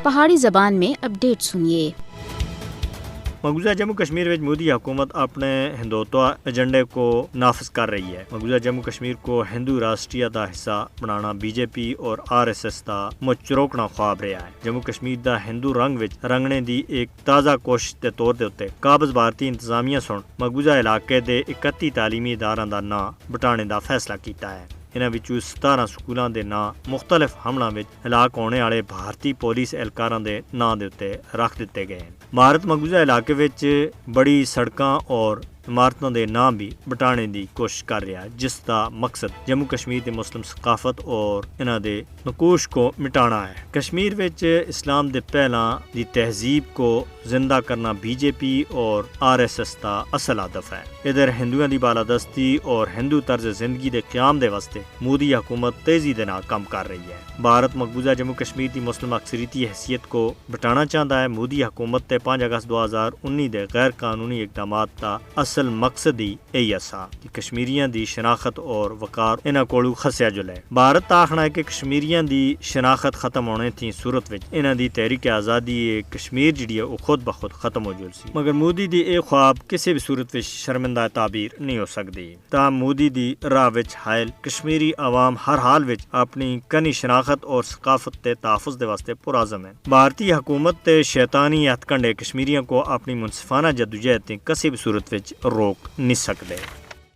پہاڑی زبان میں اپڈیٹ سنیے۔ مقبوضہ جموں کشمیر میں مودی حکومت اپنے ہندوتوا ایجنڈے کو نافذ کر رہی ہے۔ مقبوضہ جموں کشمیر کو ہندو راشٹریہ دا حصہ بنانا بی جے پی اور RSS دا مچروکنا خواب رہا ہے۔ جموں کشمیر دا ہندو رنگ وچ رنگنے دی ایک تازہ کوشش دے طور دے اوتے قابض بھارتی انتظامیہ سن مقبوضہ علاقے دے 31 تعلیمی اداراں دا نام بٹانے دا فیصلہ کیتا ہے۔ انہاں وچوں 17 سکولاں دے نام مختلف حملوں وچ ہلاک ہونے والے بھارتی پولیس اہلکاراں دے نام دے اوتے رکھ دتے گئے ہیں۔ بھارت مقبوضہ علاقے وچ بڑی سڑکاں اور عمارتوں دے نام بھی بٹانے دی کوشش کر رہا ہے، جس دا مقصد جموں کشمیر دی مسلم ثقافت اور انہاں دے نقوش کو مٹانا ہے۔ کشمیر وچ اسلام دے پہلاں دی تہذیب کو زندہ کرنا بی جے پی اور RSS دا اصل ہدف ہے۔ ادھر ہندوؤں دی بالادستی اور ہندو طرز زندگی دے قیام دے واسطے مودی حکومت تیزی دے نال کام کر رہی ہے۔ بھارت مقبوضہ جموں کشمیر دی مسلم اکثریتی حیثیت کو بٹانا چاہتا ہے۔ مودی حکومت تے 5 اگست 2019 دے غیر قانونی اقدامات دا اصل مقصد ہی یہی سا کہ کشمیریاں دی شناخت اور وقار انہاں کولوں خسیا جلے۔ بھارت آخنا ہے کہ کشمیریاں دی شناخت ختم ہونے تھی صورت وچ انہاں دی تحریک آزادی کشمیر جڑی ہے وہ خود بخود ختم ہو جل سی، مگر مودی دی اے خواب کسی بھی صورت وچ شرمندہ تعبیر نہیں ہو سکتی۔ تا مودی دی راہ وچ حائل کشمیری عوام ہر حال وچ اپنی کنی شناخت اور ثقافت تے تحفظ دے واسطے پرعزم ہے۔ بھارتی حکومت تے شیطانی ہتھ کنڈے کشمیریوں کو اپنی منصفانہ جدوجہد تے کسی بھی صورت وچ روک نہیں سکتے۔